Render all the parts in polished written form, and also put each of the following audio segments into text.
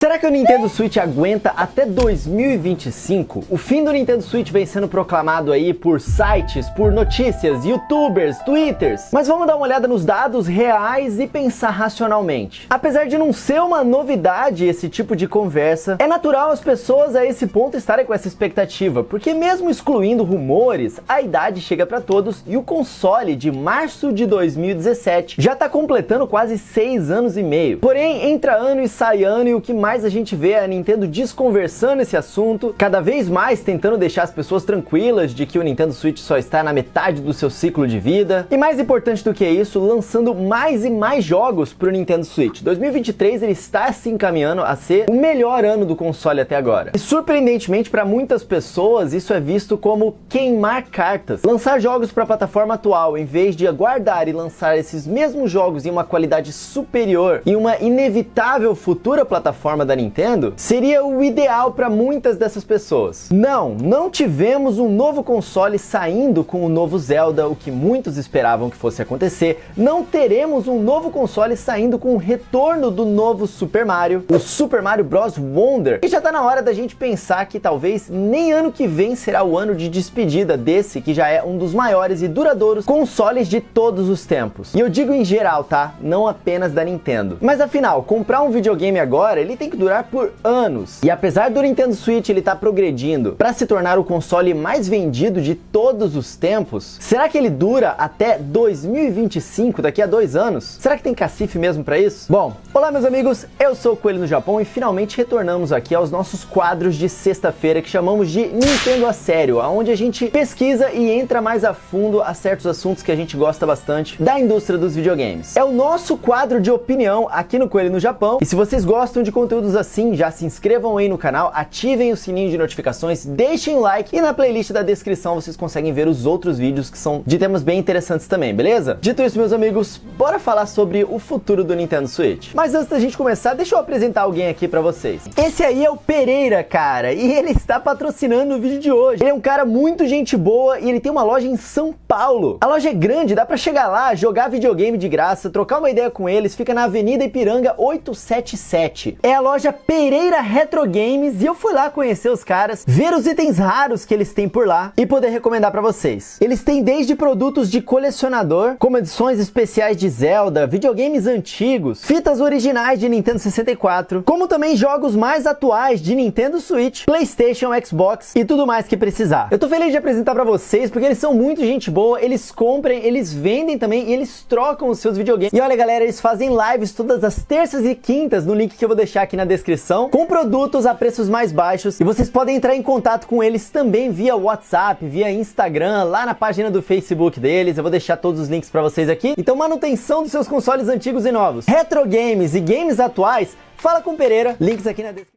Será que o Nintendo Switch aguenta até 2025? O fim do Nintendo Switch vem sendo proclamado aí por sites, por notícias, youtubers, twitters. Mas vamos dar uma olhada nos dados reais e pensar racionalmente. Apesar de não ser uma novidade esse tipo de conversa, é natural as pessoas a esse ponto estarem com essa expectativa, porque mesmo excluindo rumores, a idade chega para todos e o console de março de 2017 já está completando quase 6 anos e meio. Porém, entra ano e sai ano e o que mais a gente vê a Nintendo desconversando esse assunto, cada vez mais tentando deixar as pessoas tranquilas de que o Nintendo Switch só está na metade do seu ciclo de vida. E mais importante do que isso, lançando mais e mais jogos para o Nintendo Switch. 2023 ele está se encaminhando a ser o melhor ano do console até agora. E surpreendentemente para muitas pessoas isso é visto como queimar cartas. Lançar jogos para a plataforma atual em vez de aguardar e lançar esses mesmos jogos em uma qualidade superior em uma inevitável futura plataforma da Nintendo, seria o ideal para muitas dessas pessoas. Não tivemos um novo console saindo com o novo Zelda, o que muitos esperavam que fosse acontecer. Não teremos um novo console saindo com o retorno do novo Super Mario, o Super Mario Bros. Wonder. E já tá na hora da gente pensar que talvez nem ano que vem será o ano de despedida desse, que já é um dos maiores e duradouros consoles de todos os tempos. E eu digo em geral, tá? Não apenas da Nintendo. Mas afinal, comprar um videogame agora, ele tem que durar por anos. E apesar do Nintendo Switch ele tá progredindo para se tornar o console mais vendido de todos os tempos, será que ele dura até 2025, daqui a 2 anos? Será que tem cacife mesmo para isso? Bom, olá meus amigos, eu sou o Coelho no Japão e finalmente retornamos aqui aos nossos quadros de sexta-feira que chamamos de Nintendo a Sério, onde a gente pesquisa e entra mais a fundo a certos assuntos que a gente gosta bastante da indústria dos videogames. É o nosso quadro de opinião aqui no Coelho no Japão, e se vocês gostam de conteúdos assim, já se inscrevam aí no canal, ativem o sininho de notificações, deixem o like e na playlist da descrição vocês conseguem ver os outros vídeos que são de temas bem interessantes também, beleza? Dito isso, meus amigos, bora falar sobre o futuro do Nintendo Switch. Mas antes da gente começar, deixa eu apresentar alguém aqui pra vocês. Esse aí é o Pereira, cara, e ele está patrocinando o vídeo de hoje. Ele é um cara muito gente boa e ele tem uma loja em São Paulo. A loja é grande, dá pra chegar lá, jogar videogame de graça, trocar uma ideia com eles, fica na Avenida Ipiranga 877. É a loja Pereira Retro Games e eu fui lá conhecer os caras, ver os itens raros que eles têm por lá e poder recomendar pra vocês. Eles têm desde produtos de colecionador, como edições especiais de Zelda, videogames antigos, fitas originais de Nintendo 64, como também jogos mais atuais de Nintendo Switch, PlayStation, Xbox e tudo mais que precisar. Eu tô feliz de apresentar pra vocês porque eles são muito gente boa, eles compram, eles vendem também e eles trocam os seus videogames. E olha galera, eles fazem lives todas as terças e quintas no link que eu vou deixar aqui na descrição, com produtos a preços mais baixos, e vocês podem entrar em contato com eles também via WhatsApp, via Instagram, lá na página do Facebook deles. Eu vou deixar todos os links pra vocês aqui. Então manutenção dos seus consoles antigos e novos, retro games e games atuais, fala com o Pereira, links aqui na descrição.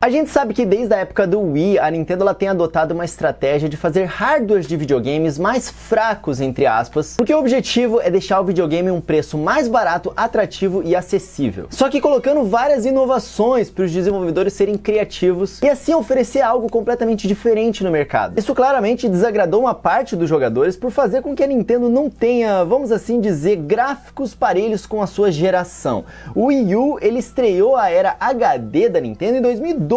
A gente sabe que desde a época do Wii, a Nintendo ela tem adotado uma estratégia de fazer hardwares de videogames mais fracos, entre aspas, porque o objetivo é deixar o videogame um preço mais barato, atrativo e acessível. Só que colocando várias inovações para os desenvolvedores serem criativos e assim oferecer algo completamente diferente no mercado. Isso claramente desagradou uma parte dos jogadores por fazer com que a Nintendo não tenha, vamos assim dizer, gráficos parelhos com a sua geração. O Wii U, ele estreou a era HD da Nintendo em 2012.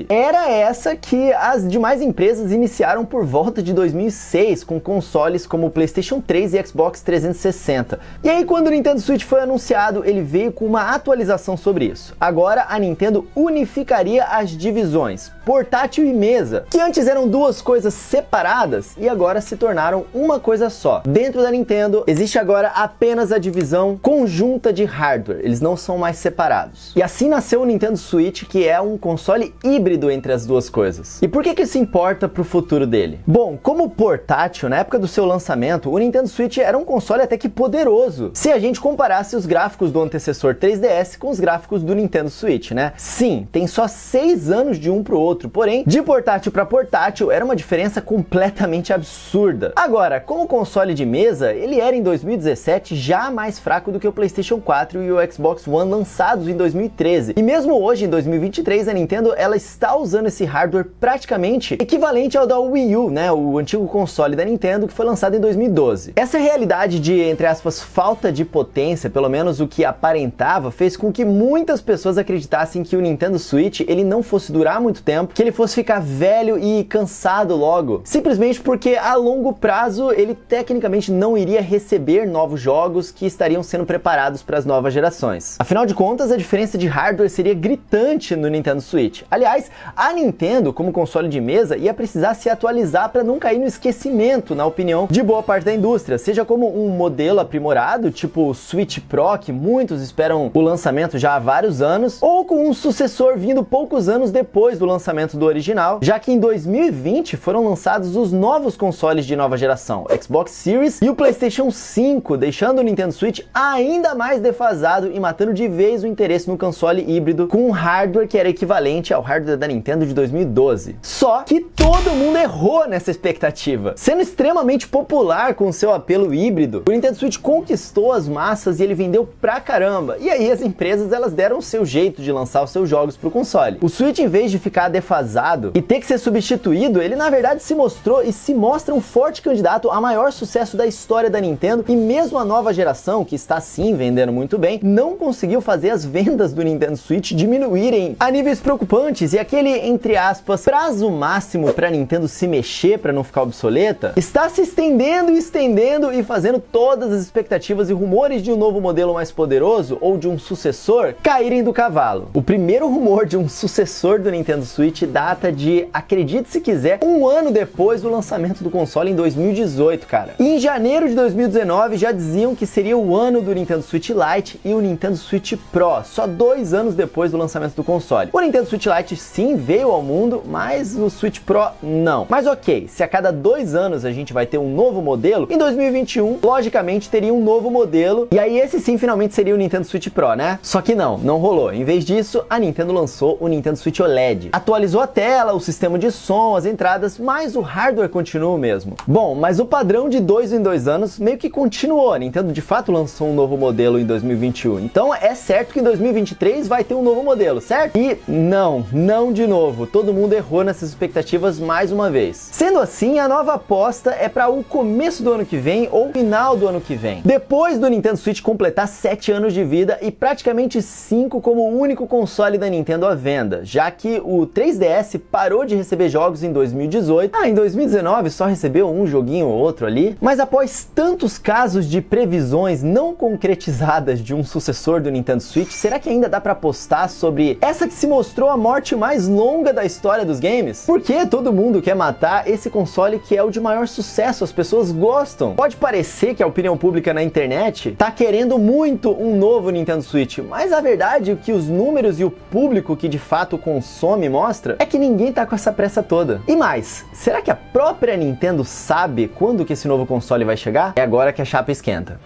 Era essa que as demais empresas iniciaram por volta de 2006, com consoles como o PlayStation 3 e Xbox 360. E aí quando o Nintendo Switch foi anunciado, ele veio com uma atualização sobre isso. Agora a Nintendo unificaria as divisões, portátil e mesa, que antes eram duas coisas separadas e agora se tornaram uma coisa só. Dentro da Nintendo existe agora apenas a divisão conjunta de hardware, eles não são mais separados. E assim nasceu o Nintendo Switch, que é um console híbrido entre as duas coisas. E por que isso importa para o futuro dele? Bom, como portátil, na época do seu lançamento, o Nintendo Switch era um console até que poderoso, se a gente comparasse os gráficos do antecessor 3DS com os gráficos do Nintendo Switch, né? Sim, tem só 6 anos de um pro outro, porém, de portátil para portátil era uma diferença completamente absurda. Agora, como console de mesa, ele era em 2017 já mais fraco do que o PlayStation 4 e o Xbox One lançados em 2013. E mesmo hoje, em 2023, a Nintendo ela está usando esse hardware praticamente equivalente ao da Wii U, né, o antigo console da Nintendo que foi lançado em 2012. Essa realidade de, entre aspas, falta de potência, pelo menos o que aparentava, fez com que muitas pessoas acreditassem que o Nintendo Switch ele não fosse durar muito tempo, que ele fosse ficar velho e cansado logo, simplesmente porque a longo prazo ele tecnicamente não iria receber novos jogos que estariam sendo preparados para as novas gerações. Afinal de contas, a diferença de hardware seria gritante no Nintendo Switch. Aliás, a Nintendo, como console de mesa, ia precisar se atualizar para não cair no esquecimento, na opinião de boa parte da indústria, seja como um modelo aprimorado, tipo o Switch Pro, que muitos esperam o lançamento já há vários anos, ou com um sucessor vindo poucos anos depois do lançamento do original, já que em 2020 foram lançados os novos consoles de nova geração, Xbox Series e o PlayStation 5, deixando o Nintendo Switch ainda mais defasado e matando de vez o interesse no console híbrido com um hardware que era equivalente ao hardware da Nintendo de 2012. Só que todo mundo errou nessa expectativa. Sendo extremamente popular com seu apelo híbrido, o Nintendo Switch conquistou as massas e ele vendeu pra caramba. E aí as empresas elas deram o seu jeito de lançar os seus jogos pro console. O Switch, em vez de ficar defasado e ter que ser substituído, ele na verdade se mostrou e se mostra um forte candidato a maior sucesso da história da Nintendo, e mesmo a nova geração, que está sim vendendo muito bem, não conseguiu fazer as vendas do Nintendo Switch diminuírem a níveis preocupantes, e aquele, entre aspas, prazo máximo para Nintendo se mexer para não ficar obsoleta, está se estendendo e fazendo todas as expectativas e rumores de um novo modelo mais poderoso ou de um sucessor caírem do cavalo. O primeiro rumor de um sucessor do Nintendo Switch data de, acredite se quiser, um ano depois do lançamento do console em 2018, cara. E em janeiro de 2019 já diziam que seria o ano do Nintendo Switch Lite e o Nintendo Switch Pro, só 2 anos depois do lançamento do console. O Nintendo Switch Lite sim veio ao mundo, mas o Switch Pro não. Mas ok, se a cada 2 anos a gente vai ter um novo modelo, em 2021, logicamente teria um novo modelo, e aí esse sim finalmente seria o Nintendo Switch Pro, né? Só que não rolou. Em vez disso, a Nintendo lançou o Nintendo Switch OLED. Atualizou a tela, o sistema de som, as entradas, mas o hardware continua o mesmo. Bom, mas o padrão de 2 em 2 anos meio que continuou. A Nintendo de fato lançou um novo modelo em 2021. Então é certo que em 2023 vai ter um novo modelo, certo? E não de novo. Todo mundo errou nessas expectativas mais uma vez. Sendo assim, a nova aposta é para o começo do ano que vem ou final do ano que vem. Depois do Nintendo Switch completar 7 anos de vida e praticamente 5 como o único console da Nintendo à venda, já que o 3DS parou de receber jogos em 2018. Em 2019 só recebeu um joguinho ou outro ali, mas após tantos casos de previsões não concretizadas de um sucessor do Nintendo Switch, será que ainda dá pra apostar sobre essa que se mostrou a morte mais longa da história dos games? Porque todo mundo quer matar esse console que é o de maior sucesso, as pessoas gostam. Pode parecer que a opinião pública na internet tá querendo muito um novo Nintendo Switch, mas a verdade é que os números e o público que de fato consome mostra é que ninguém tá com essa pressa toda. E mais, será que a própria Nintendo sabe quando que esse novo console vai chegar? É agora que a chapa esquenta.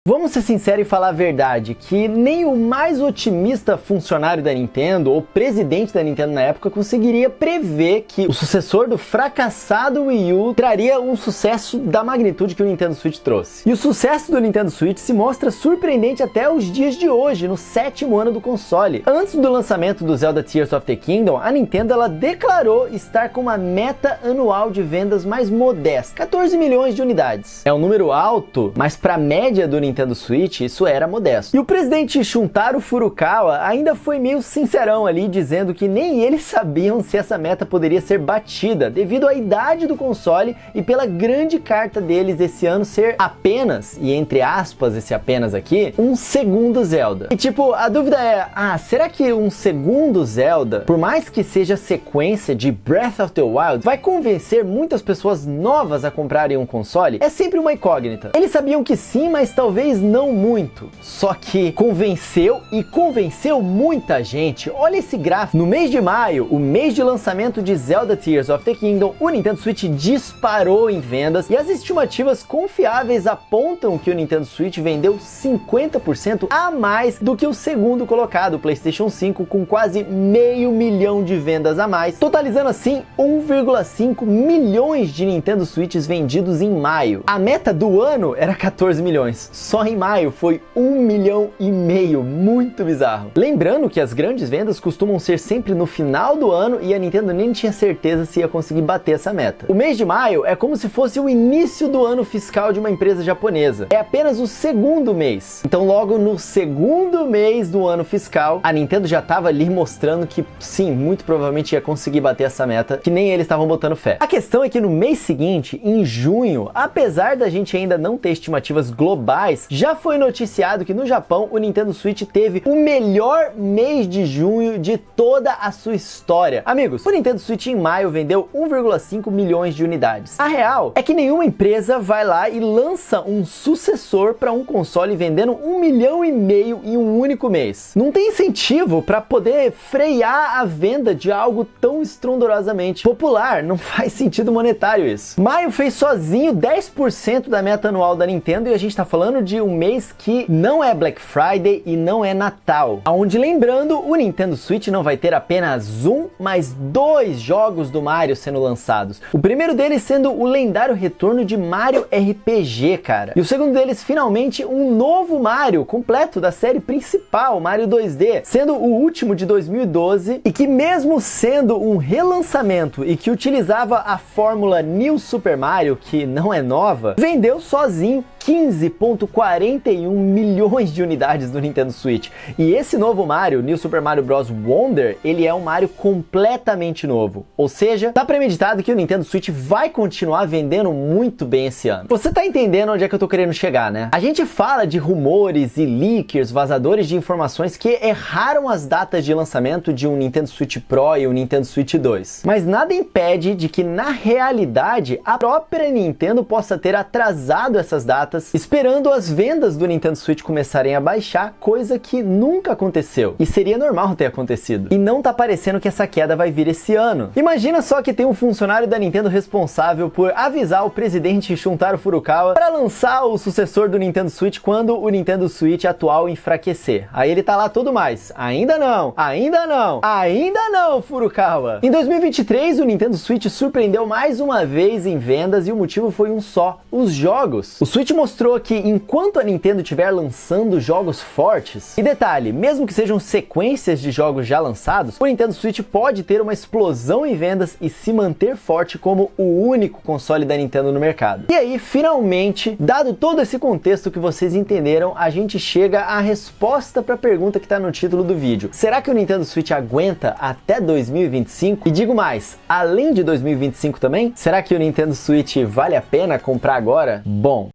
Vamos ser sinceros e falar a verdade, que nem o mais otimista funcionário da Nintendo ou presidente da Nintendo na época conseguiria prever que o sucessor do fracassado Wii U traria um sucesso da magnitude que o Nintendo Switch trouxe. E o sucesso do Nintendo Switch se mostra surpreendente até os dias de hoje, no 7º ano do console. Antes do lançamento do Zelda Tears of the Kingdom, a Nintendo ela declarou estar com uma meta anual de vendas mais modesta, 14 milhões de unidades. É um número alto, mas para a média do Nintendo Switch, isso era modesto. E o presidente Shuntaro Furukawa ainda foi meio sincerão ali, dizendo que nem eles sabiam se essa meta poderia ser batida, devido à idade do console e pela grande carta deles esse ano ser apenas, e entre aspas esse apenas aqui, um segundo Zelda. E tipo, a dúvida é, será que um segundo Zelda, por mais que seja sequência de Breath of the Wild, vai convencer muitas pessoas novas a comprarem um console? É sempre uma incógnita. Eles sabiam que sim, mas talvez não muito. Só que convenceu e convenceu muita gente. Olha esse gráfico. No mês de maio, o mês de lançamento de Zelda Tears of the Kingdom, o Nintendo Switch disparou em vendas e as estimativas confiáveis apontam que o Nintendo Switch vendeu 50% a mais do que o segundo colocado, o PlayStation 5, com quase 500 mil de vendas a mais, totalizando assim 1,5 milhões de Nintendo Switches vendidos em maio. A meta do ano era 14 milhões. só em maio foi 1,5 milhão, muito bizarro. Lembrando que as grandes vendas costumam ser sempre no final do ano e a Nintendo nem tinha certeza se ia conseguir bater essa meta. O mês de maio é como se fosse o início do ano fiscal de uma empresa japonesa. É apenas o segundo mês. Então logo no segundo mês do ano fiscal, a Nintendo já estava ali mostrando que sim, muito provavelmente ia conseguir bater essa meta, que nem eles estavam botando fé. A questão é que no mês seguinte, em junho, apesar da gente ainda não ter estimativas globais, já foi noticiado que no Japão o Nintendo Switch teve o melhor mês de junho de toda a sua história. Amigos, o Nintendo Switch em maio vendeu 1,5 milhões de unidades. A real é que nenhuma empresa vai lá e lança um sucessor para um console vendendo 1,5 milhão em um único mês. Não tem incentivo para poder frear a venda de algo tão estrondorosamente popular, não faz sentido monetário isso. Maio fez sozinho 10% da meta anual da Nintendo e a gente tá falando de um mês que não é Black Friday e não é Natal. Onde, lembrando, o Nintendo Switch não vai ter apenas um, mas 2 jogos do Mario sendo lançados. O primeiro deles sendo o lendário retorno de Mario RPG, cara. E o segundo deles, finalmente, um novo Mario, completo da série principal, Mario 2D, sendo o último de 2012 e que mesmo sendo um relançamento e que utilizava a fórmula New Super Mario, que não é nova, vendeu sozinho 15,41 milhões de unidades do Nintendo Switch. E esse novo Mario, New Super Mario Bros. Wonder, ele é um Mario completamente novo. Ou seja, tá premeditado que o Nintendo Switch vai continuar vendendo muito bem esse ano. Você tá entendendo onde é que eu tô querendo chegar, né? A gente fala de rumores e leakers, vazadores de informações que erraram as datas de lançamento de um Nintendo Switch Pro e um Nintendo Switch 2. Mas nada impede de que, na realidade, a própria Nintendo possa ter atrasado essas datas, esperando as vendas do Nintendo Switch começarem a baixar, coisa que nunca aconteceu. E seria normal ter acontecido. E não tá parecendo que essa queda vai vir esse ano. Imagina só que tem um funcionário da Nintendo responsável por avisar o presidente Shuntaro Furukawa para lançar o sucessor do Nintendo Switch quando o Nintendo Switch atual enfraquecer. Aí ele tá lá tudo mais. Ainda não, ainda não, ainda não, Furukawa. Em 2023, o Nintendo Switch surpreendeu mais uma vez em vendas e o motivo foi um só: os jogos. O Switch mostrou que enquanto a Nintendo estiver lançando jogos fortes, e detalhe, mesmo que sejam sequências de jogos já lançados, o Nintendo Switch pode ter uma explosão em vendas e se manter forte como o único console da Nintendo no mercado. E aí, finalmente, dado todo esse contexto que vocês entenderam, a gente chega à resposta para a pergunta que está no título do vídeo. Será que o Nintendo Switch aguenta até 2025? E digo mais, além de 2025 também? Será que o Nintendo Switch vale a pena comprar agora? Bom,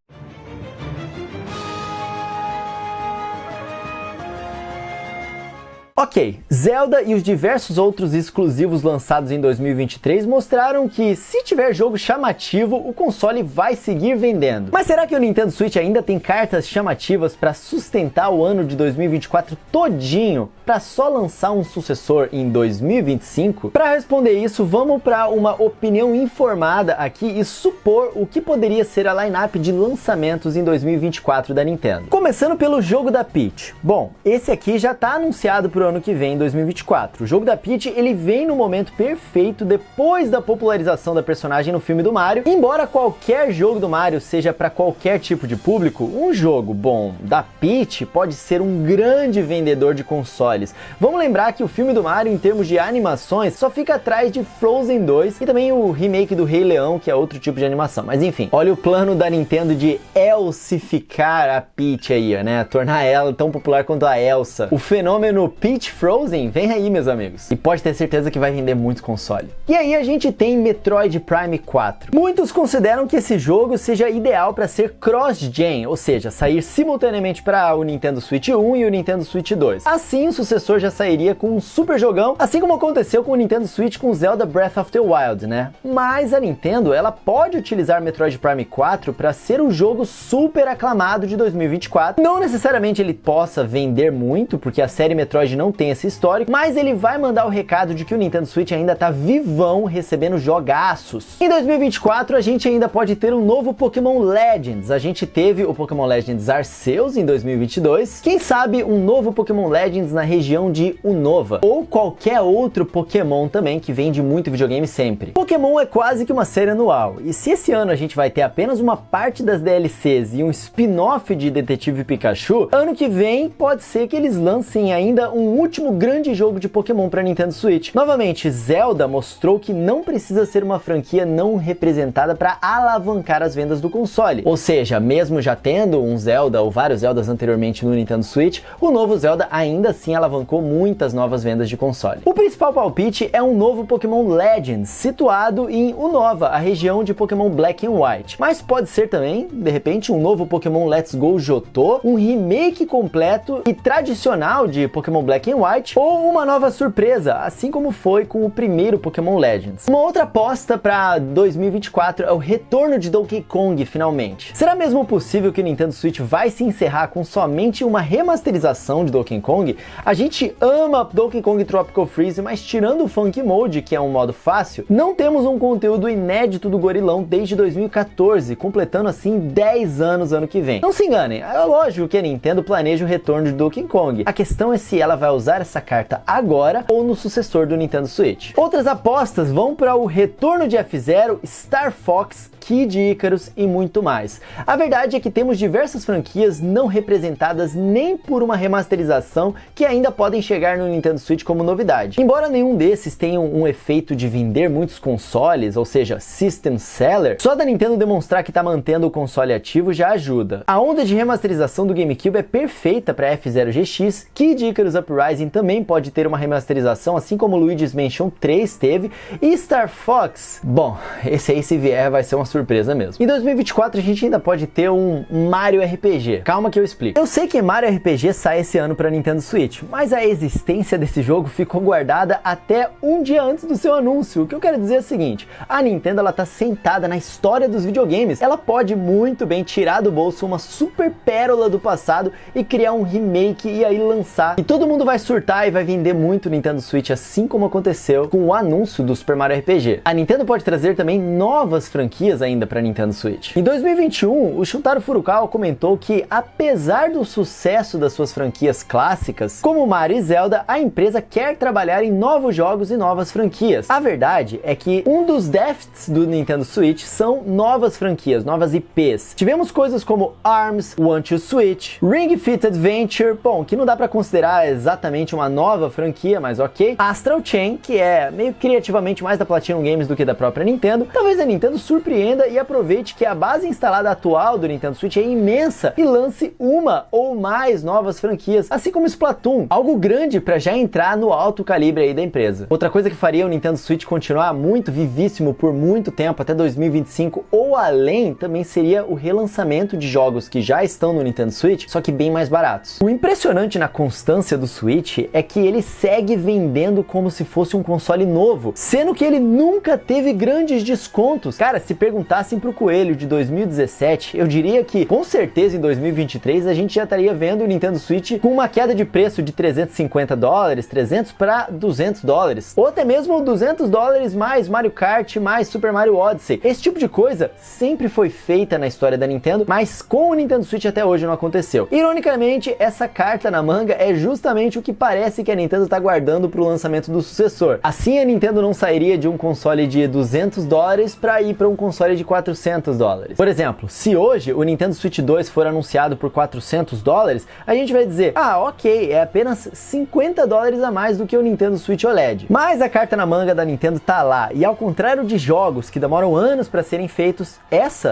ok, Zelda e os diversos outros exclusivos lançados em 2023 mostraram que, se tiver jogo chamativo, o console vai seguir vendendo. Mas será que o Nintendo Switch ainda tem cartas chamativas para sustentar o ano de 2024 todinho, para só lançar um sucessor em 2025? Para responder isso, vamos para uma opinião informada aqui e supor o que poderia ser a line-up de lançamentos em 2024 da Nintendo. Começando pelo jogo da Peach. Bom, esse aqui já está anunciado para o ano que vem, em 2024. O jogo da Peach, ele vem no momento perfeito depois da popularização da personagem no filme do Mario. Embora qualquer jogo do Mario seja para qualquer tipo de público, um jogo bom da Peach pode ser um grande vendedor de consoles. Vamos lembrar que o filme do Mario, em termos de animações, só fica atrás de Frozen 2 e também o remake do Rei Leão, que é outro tipo de animação. Mas enfim, olha o plano da Nintendo de elsificar a Peach aí, né? Tornar ela tão popular quanto a Elsa. O fenômeno Peach Frozen vem aí, meus amigos. E pode ter certeza que vai vender muito console. E aí a gente tem Metroid Prime 4. Muitos consideram que esse jogo seja ideal para ser cross-gen, ou seja, sair simultaneamente para o Nintendo Switch 1 e o Nintendo Switch 2. Assim, o sucessor já sairia com um super jogão, assim como aconteceu com o Nintendo Switch com Zelda Breath of the Wild, né? Mas a Nintendo, ela pode utilizar Metroid Prime 4 para ser o jogo super aclamado de 2024. Não necessariamente ele possa vender muito, porque a série Metroid não não tem esse histórico, mas ele vai mandar o recado de que o Nintendo Switch ainda tá vivão, recebendo jogaços. Em 2024 a gente ainda pode ter um novo Pokémon Legends. A gente teve o Pokémon Legends Arceus em 2022. Quem sabe um novo Pokémon Legends na região de Unova, ou qualquer outro Pokémon também que vende muito videogame sempre. Pokémon é quase que uma série anual, e se esse ano a gente vai ter apenas uma parte das DLCs e um spin-off de Detetive Pikachu, ano que vem pode ser que eles lancem ainda um último grande jogo de Pokémon para Nintendo Switch. Novamente, Zelda mostrou que não precisa ser uma franquia não representada para alavancar as vendas do console. Ou seja, mesmo já tendo um Zelda ou vários Zeldas anteriormente no Nintendo Switch, o novo Zelda ainda assim alavancou muitas novas vendas de console. O principal palpite é um novo Pokémon Legends, situado em Unova, a região de Pokémon Black and White. Mas pode ser também, de repente, um novo Pokémon Let's Go Johto, um remake completo e tradicional de Pokémon Black and White, ou uma nova surpresa, assim como foi com o primeiro Pokémon Legends. Uma outra aposta para 2024 é o retorno de Donkey Kong, finalmente. Será mesmo possível que o Nintendo Switch vai se encerrar com somente uma remasterização de Donkey Kong? A gente ama Donkey Kong Tropical Freeze, mas tirando o Funky Mode, que é um modo fácil, não temos um conteúdo inédito do gorilão desde 2014, completando assim 10 anos ano que vem. Não se enganem, é lógico que a Nintendo planeja o retorno de Donkey Kong. A questão é se ela vai usar essa carta agora ou no sucessor do Nintendo Switch. Outras apostas vão para o retorno de F-Zero, Star Fox, Kid Icarus e muito mais. A verdade é que temos diversas franquias não representadas nem por uma remasterização que ainda podem chegar no Nintendo Switch como novidade. Embora nenhum desses tenha um efeito de vender muitos consoles, ou seja, System Seller, só da Nintendo demonstrar que está mantendo o console ativo já ajuda. A onda de remasterização do GameCube é perfeita para F-Zero GX, Kid Icarus Uprising também pode ter uma remasterização, assim como Luigi's Mansion 3 teve, e Star Fox, bom, esse aí se vier vai ser uma surpresa mesmo. Em 2024 a gente ainda pode ter um Mario RPG. Calma que eu explico. Eu sei que Mario RPG sai esse ano para Nintendo Switch, mas a existência desse jogo ficou guardada até um dia antes do seu anúncio. O que eu quero dizer é o seguinte: a Nintendo ela tá sentada na história dos videogames. Ela pode muito bem tirar do bolso uma super pérola do passado e criar um remake e aí lançar. E todo mundo vai surtar e vai vender muito o Nintendo Switch, assim como aconteceu com o anúncio do Super Mario RPG. A Nintendo pode trazer também novas franquias ainda para Nintendo Switch. Em 2021, o Shuntaro Furukawa comentou que, apesar do sucesso das suas franquias clássicas, como Mario e Zelda, a empresa quer trabalhar em novos jogos e novas franquias. A verdade é que um dos déficits do Nintendo Switch são novas franquias, novas IPs. Tivemos coisas como ARMS, One to Switch, Ring Fit Adventure, bom, que não dá para considerar exatamente uma nova franquia, mas ok. Astral Chain, que é meio criativamente mais da Platinum Games do que da própria Nintendo. Talvez a Nintendo surpreenda e aproveite que a base instalada atual do Nintendo Switch é imensa e lance uma ou mais novas franquias, assim como Splatoon, algo grande para já entrar no alto calibre aí da empresa. Outra coisa que faria o Nintendo Switch continuar muito vivíssimo por muito tempo, até 2025 ou além, também seria o relançamento de jogos que já estão no Nintendo Switch, só que bem mais baratos. O impressionante na constância do Switch é que ele segue vendendo como se fosse um console novo, sendo que ele nunca teve grandes descontos. Cara, se perguntassem pro Coelho de 2017, eu diria que com certeza em 2023 a gente já estaria vendo o Nintendo Switch com uma queda de preço de $350, 300 para $200, ou até mesmo $200 mais Mario Kart mais Super Mario Odyssey. Esse tipo de coisa sempre foi feita na história da Nintendo, mas com o Nintendo Switch até hoje não aconteceu. Ironicamente, essa carta na manga é justamente o que parece que a Nintendo está guardando para o lançamento do sucessor. Assim a Nintendo não sairia de um console de $200 para ir para um console de $400. Por exemplo, se hoje o Nintendo Switch 2 for anunciado por $400, a gente vai dizer, ah, ok, é apenas $50 a mais do que o Nintendo Switch OLED. Mas a carta na manga da Nintendo tá lá, e ao contrário de jogos que demoram anos para serem feitos,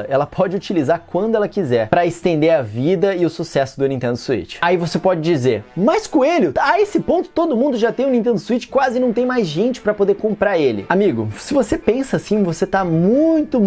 ela pode utilizar quando ela quiser, para estender a vida e o sucesso do Nintendo Switch. Aí você pode dizer, mas Coelho, a esse ponto todo mundo já tem um Nintendo Switch, quase não tem mais gente para poder comprar ele. Amigo, se você pensa assim, você tá muito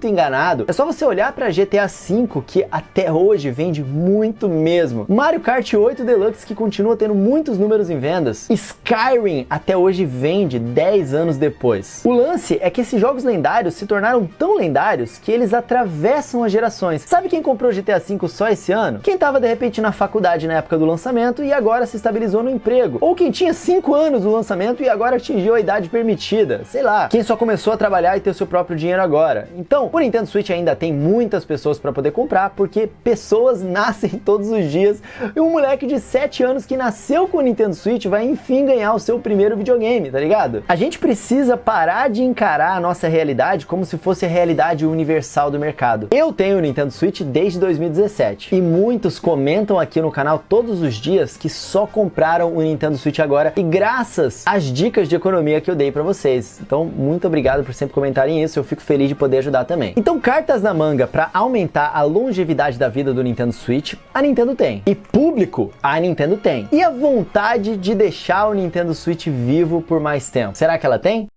enganado. É só você olhar para GTA V, que até hoje vende muito mesmo. Mario Kart 8 Deluxe, que continua tendo muitos números em vendas. Skyrim até hoje vende 10 anos depois. O lance é que esses jogos lendários se tornaram tão lendários que eles atravessam as gerações. Sabe quem comprou GTA V só esse ano? Quem tava de repente na faculdade na época do lançamento e agora se estabilizou no emprego, ou quem tinha 5 anos no lançamento e agora atingiu a idade permitida, sei lá, quem só começou a trabalhar e ter o seu próprio dinheiro agora. Então, o Nintendo Switch ainda tem muitas pessoas para poder comprar, porque pessoas nascem todos os dias, e um moleque de 7 anos que nasceu com o Nintendo Switch vai enfim ganhar o seu primeiro videogame, tá ligado? A gente precisa parar de encarar a nossa realidade como se fosse a realidade universal do mercado. Eu tenho o Nintendo Switch desde 2017 e muitos comentam aqui no canal todos os dias que só compraram o Nintendo Switch agora e graças às dicas de economia que eu dei pra vocês. Então, muito obrigado por sempre comentarem isso, eu fico feliz de poder ajudar também. Então, cartas na manga para aumentar a longevidade da vida do Nintendo Switch, a Nintendo tem. E público, a Nintendo tem. E a vontade de deixar o Nintendo Switch vivo por mais tempo, será que ela tem?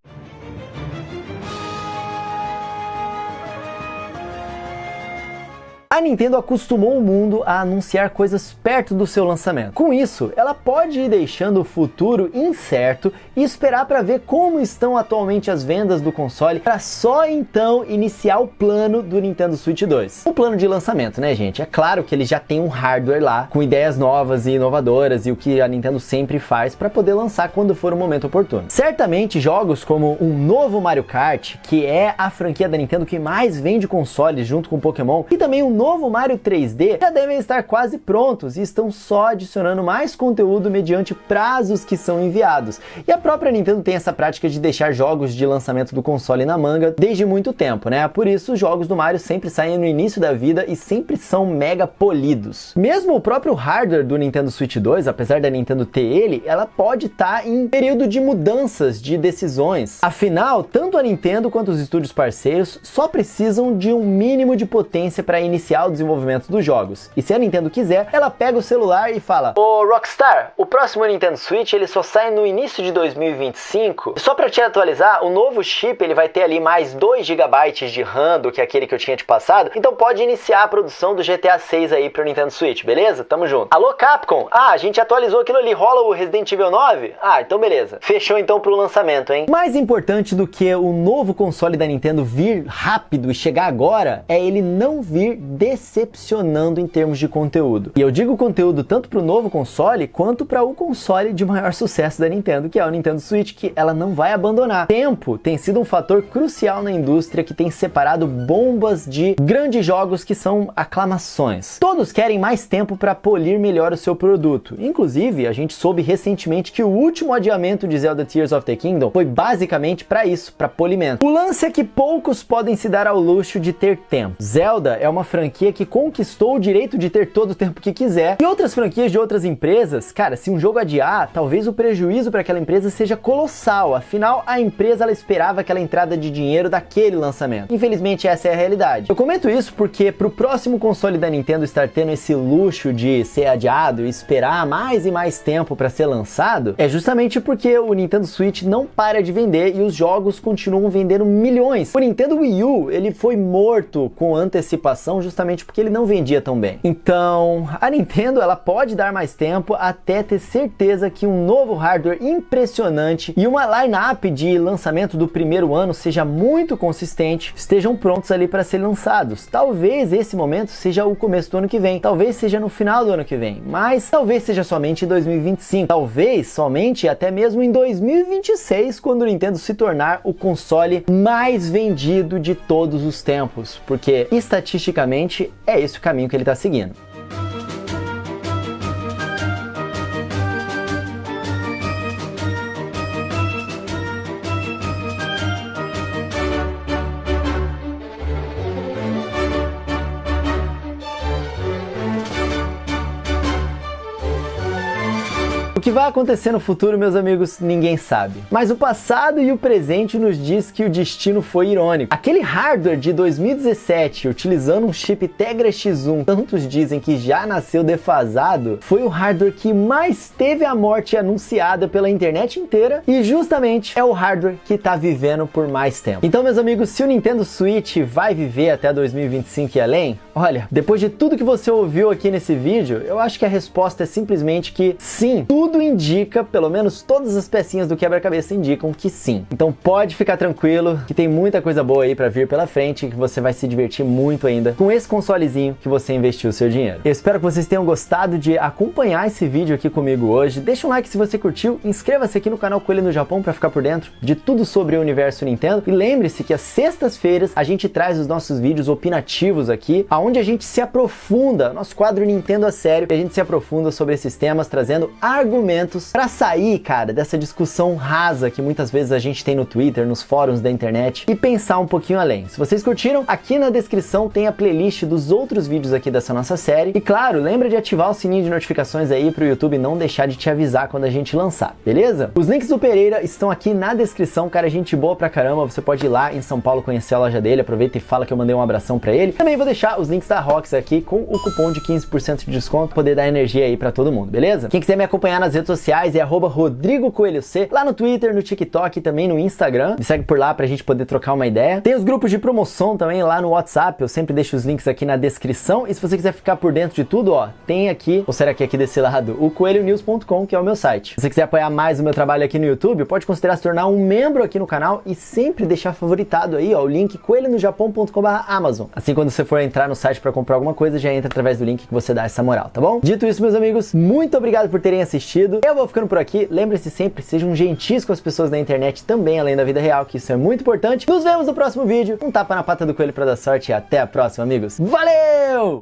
A Nintendo acostumou o mundo a anunciar coisas perto do seu lançamento. Com isso, ela pode ir deixando o futuro incerto e esperar para ver como estão atualmente as vendas do console para só então iniciar o plano do Nintendo Switch 2. O plano de lançamento, né, gente? É claro que eles já têm um hardware lá com ideias novas e inovadoras e o que a Nintendo sempre faz para poder lançar quando for o momento oportuno. Certamente jogos como um novo Mario Kart, que é a franquia da Nintendo que mais vende consoles junto com Pokémon, e também um novo Mario 3D já devem estar quase prontos e estão só adicionando mais conteúdo mediante prazos que são enviados. E a própria Nintendo tem essa prática de deixar jogos de lançamento do console na manga desde muito tempo, né? Por isso os jogos do Mario sempre saem no início da vida e sempre são mega polidos. Mesmo o próprio hardware do Nintendo Switch 2, apesar da Nintendo ter ele, ela pode estar em período de mudanças de decisões. Afinal, tanto a Nintendo quanto os estúdios parceiros só precisam de um mínimo de potência para iniciar o desenvolvimento dos jogos. E se a Nintendo quiser, ela pega o celular e fala: "Ô Rockstar, o próximo Nintendo Switch ele só sai no início de 2025. Só para te atualizar, o novo chip ele vai ter ali mais 2 GB de RAM do que aquele que eu tinha te passado. Então pode iniciar a produção do GTA 6 aí pro Nintendo Switch, beleza? Tamo junto. Alô Capcom? Ah, a gente atualizou aquilo ali, rola o Resident Evil 9? Ah, então beleza. Fechou então pro lançamento, hein?" Mais importante do que o novo console da Nintendo vir rápido e chegar agora é ele não vir decepcionando em termos de conteúdo. E eu digo conteúdo tanto para o novo console quanto para o console de maior sucesso da Nintendo, que é o Nintendo Switch, que ela não vai abandonar. Tempo tem sido um fator crucial na indústria que tem separado bombas de grandes jogos que são aclamações. Todos querem mais tempo para polir melhor o seu produto. Inclusive, a gente soube recentemente que o último adiamento de Zelda Tears of the Kingdom foi basicamente para isso, para polimento. O lance é que poucos podem se dar ao luxo de ter tempo. Zelda é uma franquia que conquistou o direito de ter todo o tempo que quiser. E outras franquias de outras empresas, cara, se um jogo adiar, talvez o prejuízo para aquela empresa seja colossal. Afinal, a empresa ela esperava aquela entrada de dinheiro daquele lançamento. Infelizmente, essa é a realidade. Eu comento isso porque pro próximo console da Nintendo estar tendo esse luxo de ser adiado e esperar mais e mais tempo para ser lançado, é justamente porque o Nintendo Switch não para de vender e os jogos continuam vendendo milhões. O Nintendo Wii U, ele foi morto com antecipação justamente porque ele não vendia tão bem. Então, a Nintendo ela pode dar mais tempo até ter certeza que um novo hardware impressionante e uma line-up de lançamento do primeiro ano seja muito consistente, estejam prontos ali para ser lançados. Talvez esse momento seja o começo do ano que vem, talvez seja no final do ano que vem, mas talvez seja somente em 2025, talvez somente até mesmo em 2026, quando o Nintendo se tornar o console mais vendido de todos os tempos, porque estatisticamente é esse o caminho que ele está seguindo. O que vai acontecer no futuro, meus amigos, ninguém sabe. Mas o passado e o presente nos diz que o destino foi irônico. Aquele hardware de 2017, utilizando um chip Tegra X1, tantos dizem que já nasceu defasado, foi o hardware que mais teve a morte anunciada pela internet inteira e justamente é o hardware que está vivendo por mais tempo. Então, meus amigos, se o Nintendo Switch vai viver até 2025 e além, olha, depois de tudo que você ouviu aqui nesse vídeo, eu acho que a resposta é simplesmente que sim, tudo tudo indica, pelo menos todas as pecinhas do quebra-cabeça indicam que sim. Então pode ficar tranquilo que tem muita coisa boa aí pra vir pela frente e que você vai se divertir muito ainda com esse consolezinho que você investiu o seu dinheiro. Eu espero que vocês tenham gostado de acompanhar esse vídeo aqui comigo hoje. Deixa um like se você curtiu, inscreva-se aqui no canal Coelho no Japão pra ficar por dentro de tudo sobre o universo Nintendo. E lembre-se que às sextas-feiras a gente traz os nossos vídeos opinativos aqui, aonde a gente se aprofunda, nosso quadro Nintendo a sério, e a gente se aprofunda sobre esses temas, trazendo argumentos pra sair, cara, dessa discussão rasa que muitas vezes a gente tem no Twitter, nos fóruns da internet, e pensar um pouquinho além. Se vocês curtiram, aqui na descrição tem a playlist dos outros vídeos aqui dessa nossa série. E claro, lembra de ativar o sininho de notificações aí pro YouTube não deixar de te avisar quando a gente lançar, beleza? Os links do Pereira estão aqui na descrição, cara, gente boa pra caramba, você pode ir lá em São Paulo conhecer a loja dele, aproveita e fala que eu mandei um abração pra ele. Também vou deixar os links da Rox aqui com o cupom de 15% de desconto, poder dar energia aí pra todo mundo, beleza? Quem quiser me acompanhar nas redes sociais é @RodrigoCoelhoC, lá no Twitter, no TikTok e também no Instagram. Me segue por lá pra gente poder trocar uma ideia. Tem os grupos de promoção também lá no WhatsApp, eu sempre deixo os links aqui na descrição. E se você quiser ficar por dentro de tudo, ó, tem aqui, ou será que aqui desse lado, o coelhonews.com, que é o meu site. Se você quiser apoiar mais o meu trabalho aqui no YouTube, pode considerar se tornar um membro aqui no canal e sempre deixar favoritado aí, ó, o link coelhonojapão.com/Amazon. Assim, quando você for entrar no site pra comprar alguma coisa, já entra através do link que você dá essa moral, tá bom? Dito isso, meus amigos, muito obrigado por terem assistido. Eu vou ficando por aqui. Lembre-se sempre, sejam gentis com as pessoas da internet também, além da vida real, que isso é muito importante. Nos vemos no próximo vídeo. Um tapa na pata do coelho pra dar sorte e até a próxima, amigos. Valeu!